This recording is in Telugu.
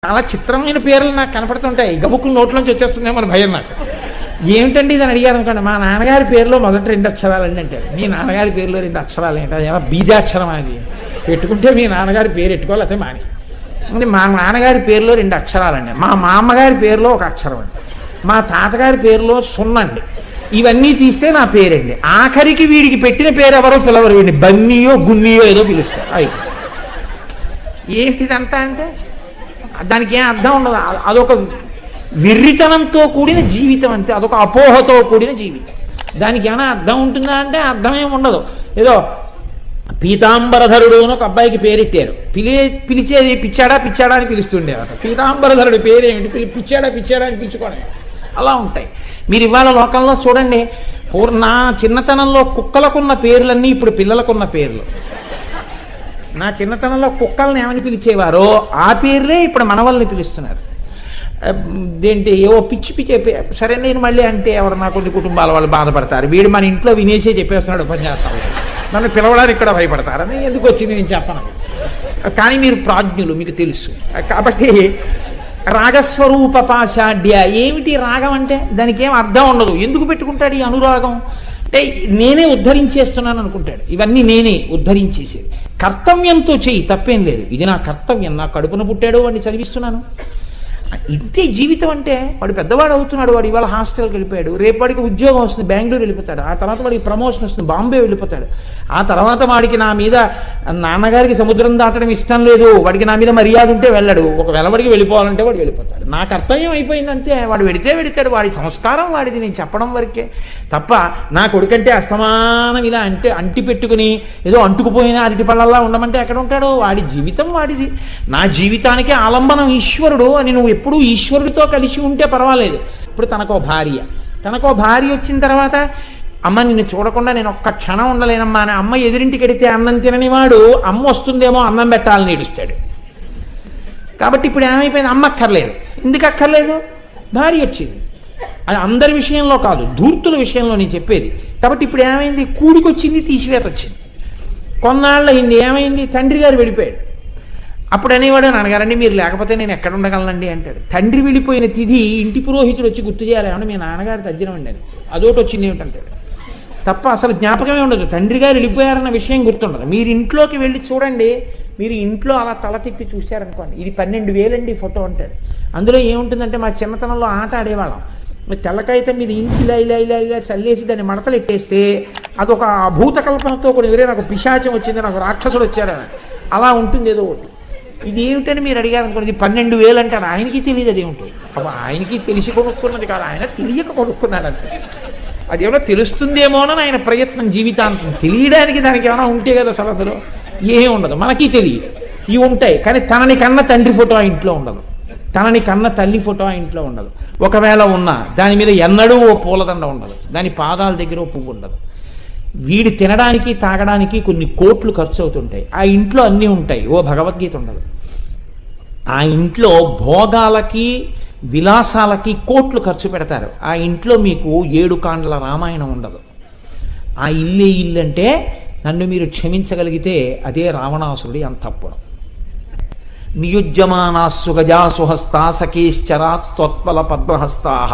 చాలా చిత్రమైన పేర్లు నాకు కనపడుతుంటాయి. గబుక్కులు నోట్లోంచి వచ్చేస్తుందేమో మన భయం నాకు. ఏమిటండి ఇది అని అడిగారు అనుకోండి, మా నాన్నగారి పేరులో మొదటి 2 అక్షరాలండి అంటారు. మీ నాన్నగారి పేరులో 2 అక్షరాలు ఏంటి? అది ఏమో బీజాక్షరం. అది పెట్టుకుంటే మీ నాన్నగారి పేరు పెట్టుకోవాలి, అదే మాని. మా నాన్నగారి పేరులో 2 అక్షరాలండి. మా మామగారి పేరులో 1 అక్షరం అండి. మా తాతగారి పేరులో 0 అండి. ఇవన్నీ తీస్తే నా పేరండి. ఆఖరికి వీడికి పెట్టిన పేరు ఎవరో పిలవరు, వీడిని బన్నీయో గున్నీయో ఏదో పిలుస్తారు. అయ్యి ఏంటిదంతా అంటే దానికి ఏం అర్థం ఉండదు. అదొక విర్రితనంతో కూడిన జీవితం అంతే. అదొక అపోహతో కూడిన జీవితం. దానికి ఏమైనా అర్థం ఉంటుందా అంటే అర్థమేమి ఉండదు. ఏదో పీతాంబరధరుడు అని ఒక అబ్బాయికి పేరెట్టారు. పిలిచేది పిచ్చాడా అని పిలుస్తుండేవారు. పీతాంబరధరుడు పేరేమిటి? పిచ్చాడా అని పిలుచుకోవడం. అలా ఉంటాయి. మీరు ఇవాళ లోకంలో చూడండి, నా చిన్నతనంలో కుక్కలకున్న పేర్లన్నీ ఇప్పుడు పిల్లలకున్న పేర్లు. నా చిన్నతనంలో కుక్కల్ని ఏమని పిలిచేవారో ఆ పేర్లే ఇప్పుడు మనవల్ని పిలుస్తున్నారు. ఏంటి ఏవో పిచ్చి సరే నేను మళ్ళీ అంటే ఎవరు నా కొన్ని కుటుంబాల వాళ్ళు బాధపడతారు. వీడు మన ఇంట్లో వినేసే చెప్పేస్తున్నాడు ఉపన్యాసాలు, నన్ను పిలవడానికి కూడా భయపడతారు. అని ఎందుకు వచ్చింది నేను చెప్పను. కానీ మీరు ప్రాజ్ఞులు, మీకు తెలుసు. కాబట్టి రాగస్వరూప పాషాఢ్య. ఏమిటి రాగం అంటే? దానికి ఏం అర్థం ఉండదు. ఎందుకు పెట్టుకుంటాడు ఈ అనురాగం అంటే? నేనే ఉద్ధరించేస్తున్నాను అనుకుంటాడు. ఇవన్నీ నేనే ఉద్ధరించేసేది. కర్తవ్యంతో చెయ్యి, తప్పేం లేదు. ఇది నా కర్తవ్యం, నా కడుపున పుట్టాడు, వాడిని చదివిస్తున్నాను. ఇంతే జీవితం అంటే. వాడు పెద్దవాడు అవుతున్నాడు, వాడు ఇవాళ హాస్టల్కి వెళ్ళిపోయాడు, రేపు వాడికి ఉద్యోగం వస్తుంది, బెంగళూరు వెళ్ళిపోతాడు, ఆ తర్వాత వాడికి ప్రమోషన్ వస్తుంది, బాంబే వెళ్ళిపోతాడు, ఆ తర్వాత వాడికి నా మీద నాన్నగారికి సముద్రం దాటడం ఇష్టం లేదు, వాడికి నా మీద మర్యాద ఉంటే వెళ్ళడు, ఒకవేళ వాడికి వెళ్ళిపోవాలంటే వాడు వెళ్ళిపోతాడు. నా కర్తవ్యం అయిపోయింది అంతే. వాడు వెడితాడు, వాడి సంస్కారం వాడిది, నేను చెప్పడం వరకే తప్ప నా కొడుకంటే అస్తమానం ఇలా అంటే అంటి పెట్టుకుని ఏదో అంటుకుపోయిన అరటి పళ్ళల్లా ఉండమంటే ఎక్కడ ఉంటాడో. వాడి జీవితం వాడిది. నా జీవితానికి ఆలంబనం ఈశ్వరుడు అని నువ్వు ఎప్పుడూ ఈశ్వరుడితో కలిసి ఉంటే పర్వాలేదు. ఇప్పుడు తనకో భార్య వచ్చిన తర్వాత, అమ్మ నిన్ను చూడకుండా నేను ఒక్క క్షణం ఉండలేనమ్మా అని అమ్మ ఎదురింటికి వెడితే అన్నం తినని వాడు అమ్మ వస్తుందేమో అన్నం పెట్టాలని ఏడుస్తాడు. కాబట్టి ఇప్పుడు ఏమైపోయింది? అమ్మ అక్కర్లేదు. ఎందుకు అక్కర్లేదు? భార్య వచ్చింది. అది అందరి విషయంలో కాదు, ధూర్తుల విషయంలో నేను చెప్పేది. కాబట్టి ఇప్పుడు ఏమైంది? కూడికొచ్చింది, తీసివేత వచ్చింది. కొన్నాళ్ళు అయింది, ఏమైంది? తండ్రి గారు వెళ్ళిపోయాడు. అప్పుడు అనేవాడు, నాన్నగారండి మీరు లేకపోతే నేను ఎక్కడ ఉండగలనండి అంటాడు. తండ్రి వెళ్ళిపోయిన తిథి ఇంటి పురోహితుడు వచ్చి గుర్తు చేయాలి, ఏమన్నా మీ నాన్నగారి తద్దినం అండి అని. అదోటి వచ్చింది ఏమిటంటాడు. తప్ప అసలు జ్ఞాపకమే ఉండదు. తండ్రి గారు వెళ్ళిపోయారన్న విషయం గుర్తుండదు. మీరు ఇంట్లోకి వెళ్ళి చూడండి, మీరు ఇంట్లో అలా తల తిప్పి చూశారనుకోండి, ఇది 12,000 అండి ఫోటో అంటాడు. అందులో ఏముంటుందంటే, మా చిన్నతనంలో ఆట ఆడేవాళ్ళం. తెల్లకైతే మీద ఇంటి ఇలా చల్లేసి దాన్ని మడతలు ఎట్టేస్తే అదొక భూత కల్పనతో కూడా, ఎవరే నాకు పిశాచం వచ్చింది, నాకు రాక్షసుడు వచ్చాడని అలా ఉంటుంది ఏదో ఒకటి. ఇది ఏమిటని మీరు అడిగారు అనుకోండి, ఇది 12,000 అంటాడు. ఆయనకి తెలియదు అదేమిటి. అప్పుడు ఆయనకి తెలిసి కొనుక్కున్నది కాదు, ఆయన తెలియక కొనుక్కున్నాడు అంతే. అది ఏమైనా తెలుస్తుందేమోనని ఆయన ప్రయత్నం జీవితాంతం. తెలియడానికి దానికి ఏమైనా ఉంటే కదా అసలు అందులో ఏం ఉండదు. మనకి తెలియదు, ఇవి ఉంటాయి. కానీ తనని కన్న తండ్రి ఫోటో ఆ ఇంట్లో ఉండదు, తనని కన్న తల్లి ఫోటో ఆ ఇంట్లో ఉండదు. ఒకవేళ ఉన్నా దాని మీద ఎన్నడూ ఓ పూలదండ ఉండదు, దాని పాదాల దగ్గర ఓ పువ్వు ఉండదు. వీడి తినడానికి తాగడానికి కొన్ని కోట్లు ఖర్చు అవుతుంటాయి, ఆ ఇంట్లో అన్నీ ఉంటాయి, ఓ భగవద్గీత ఉండదు. ఆ ఇంట్లో భోగాలకి విలాసాలకి కోట్లు ఖర్చు పెడతారు, ఆ ఇంట్లో మీకు 7 కాండల రామాయణం ఉండదు. ఆ ఇల్లే ఇల్లు అంటే నన్ను మీరు క్షమించగలిగితే అదే రావణాసురుడి అంతఃపురం. నియుజ్యమానాస్సు గజాసుహస్తా సఖీశ్చరాత్వత్పల పద్మహస్తాః